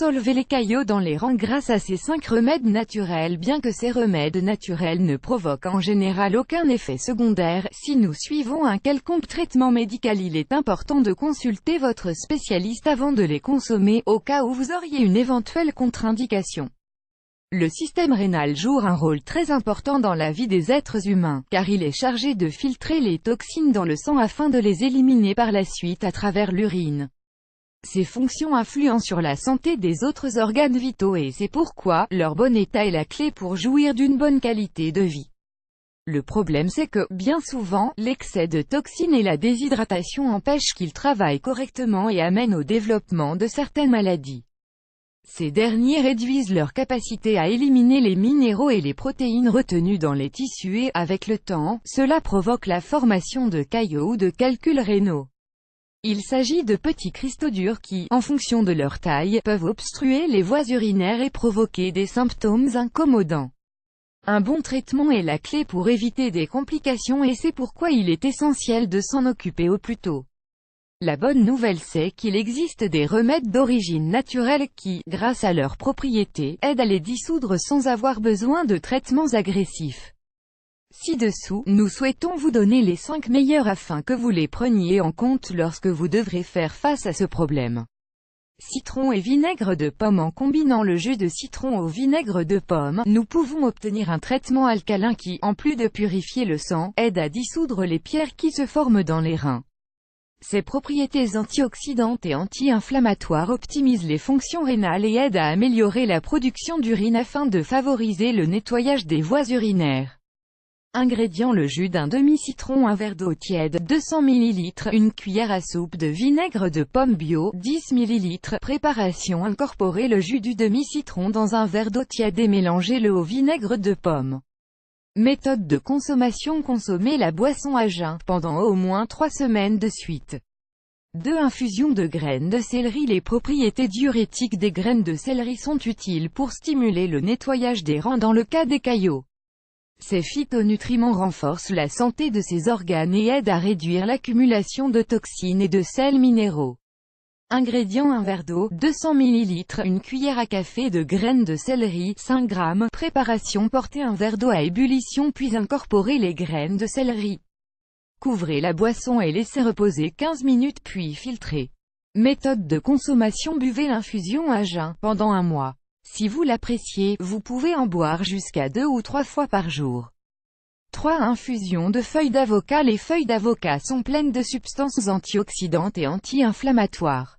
dissolvez les caillots dans les reins grâce à ces 5 remèdes naturels. Bien que ces remèdes naturels ne provoquent en général aucun effet secondaire, si nous suivons un quelconque traitement médical, il est important de consulter votre spécialiste avant de les consommer, au cas où vous auriez une éventuelle contre-indication. Le système rénal joue un rôle très important dans la vie des êtres humains, car il est chargé de filtrer les toxines dans le sang afin de les éliminer par la suite à travers l'urine. Ces fonctions influent sur la santé des autres organes vitaux et c'est pourquoi leur bon état est la clé pour jouir d'une bonne qualité de vie. Le problème c'est que, bien souvent, l'excès de toxines et la déshydratation empêchent qu'ils travaillent correctement et amènent au développement de certaines maladies. Ces derniers réduisent leur capacité à éliminer les minéraux et les protéines retenus dans les tissus et, avec le temps, cela provoque la formation de caillots ou de calculs rénaux. Il s'agit de petits cristaux durs qui, en fonction de leur taille, peuvent obstruer les voies urinaires et provoquer des symptômes incommodants. Un bon traitement est la clé pour éviter des complications et c'est pourquoi il est essentiel de s'en occuper au plus tôt. La bonne nouvelle c'est qu'il existe des remèdes d'origine naturelle qui, grâce à leurs propriétés, aident à les dissoudre sans avoir besoin de traitements agressifs. Ci-dessous, nous souhaitons vous donner les 5 meilleurs afin que vous les preniez en compte lorsque vous devrez faire face à ce problème. Citron et vinaigre de pomme. En combinant le jus de citron au vinaigre de pomme, nous pouvons obtenir un traitement alcalin qui, en plus de purifier le sang, aide à dissoudre les pierres qui se forment dans les reins. Ses propriétés antioxydantes et anti-inflammatoires optimisent les fonctions rénales et aident à améliorer la production d'urine afin de favoriser le nettoyage des voies urinaires. Ingrédients: le jus d'un demi-citron, un verre d'eau tiède, 200 ml, une cuillère à soupe de vinaigre de pomme bio, 10 ml. Préparation: incorporez le jus du demi-citron dans un verre d'eau tiède et mélangez-le au vinaigre de pomme. Méthode de consommation: consommer la boisson à jeun, pendant au moins 3 semaines de suite. 2 infusions de graines de céleri. Les propriétés diurétiques des graines de céleri sont utiles pour stimuler le nettoyage des reins dans le cas des caillots. Ces phytonutriments renforcent la santé de ces organes et aident à réduire l'accumulation de toxines et de sels minéraux. Ingrédients: un verre d'eau, 200 ml, une cuillère à café de graines de céleri, 5 g. Préparation: portez un verre d'eau à ébullition puis incorporez les graines de céleri. Couvrez la boisson et laissez reposer 15 minutes puis filtrez. Méthode de consommation: buvez l'infusion à jeun, pendant un mois. Si vous l'appréciez, vous pouvez en boire jusqu'à 2 ou 3 fois par jour. 3 infusions de feuilles d'avocat. Les feuilles d'avocat sont pleines de substances antioxydantes et anti-inflammatoires.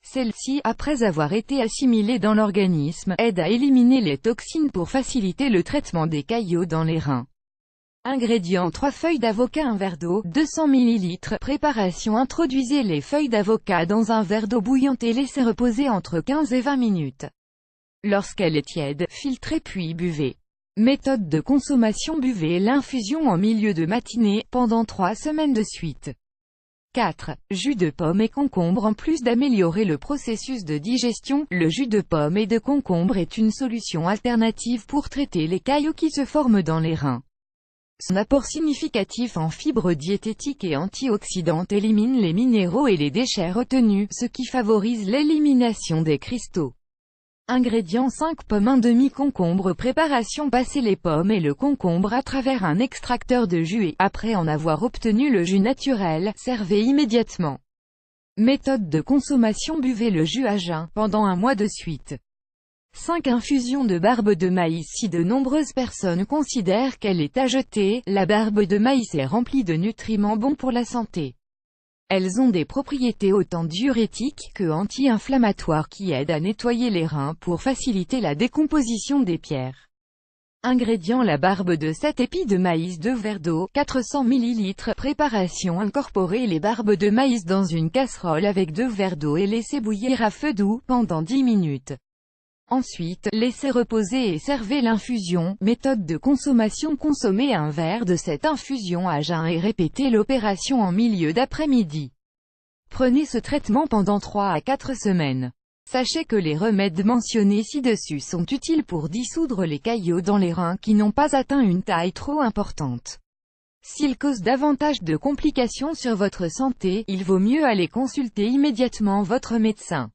Celles-ci, après avoir été assimilées dans l'organisme, aident à éliminer les toxines pour faciliter le traitement des caillots dans les reins. Ingrédients: 3 feuilles d'avocat, un verre d'eau, 200 ml. Préparation: introduisez les feuilles d'avocat dans un verre d'eau bouillante et laissez reposer entre 15 et 20 minutes. Lorsqu'elle est tiède, filtrez puis buvez. Méthode de consommation: buvez l'infusion en milieu de matinée, pendant 3 semaines de suite. 4. Jus de pomme et concombre. En plus d'améliorer le processus de digestion, le jus de pomme et de concombre est une solution alternative pour traiter les caillots qui se forment dans les reins. Son apport significatif en fibres diététiques et antioxydantes élimine les minéraux et les déchets retenus, ce qui favorise l'élimination des cristaux. Ingrédients: 5 pommes, un demi-concombre. Préparation: passez les pommes et le concombre à travers un extracteur de jus et, après en avoir obtenu le jus naturel, servez immédiatement. Méthode de consommation: buvez le jus à jeun, pendant un mois de suite. 5 infusions de barbe de maïs. Si de nombreuses personnes considèrent qu'elle est à jeter, la barbe de maïs est remplie de nutriments bons pour la santé. Elles ont des propriétés autant diurétiques que anti-inflammatoires qui aident à nettoyer les reins pour faciliter la décomposition des pierres. Ingrédients: la barbe de 7 épis de maïs, 2 verres d'eau, 400 ml. Préparation: incorporez les barbes de maïs dans une casserole avec 2 verres d'eau et laissez bouillir à feu doux, pendant 10 minutes. Ensuite, laissez reposer et servez l'infusion. Méthode de consommation: consommez un verre de cette infusion à jeun et répétez l'opération en milieu d'après-midi. Prenez ce traitement pendant 3 à 4 semaines. Sachez que les remèdes mentionnés ci-dessus sont utiles pour dissoudre les caillots dans les reins qui n'ont pas atteint une taille trop importante. S'ils causent davantage de complications sur votre santé, il vaut mieux aller consulter immédiatement votre médecin.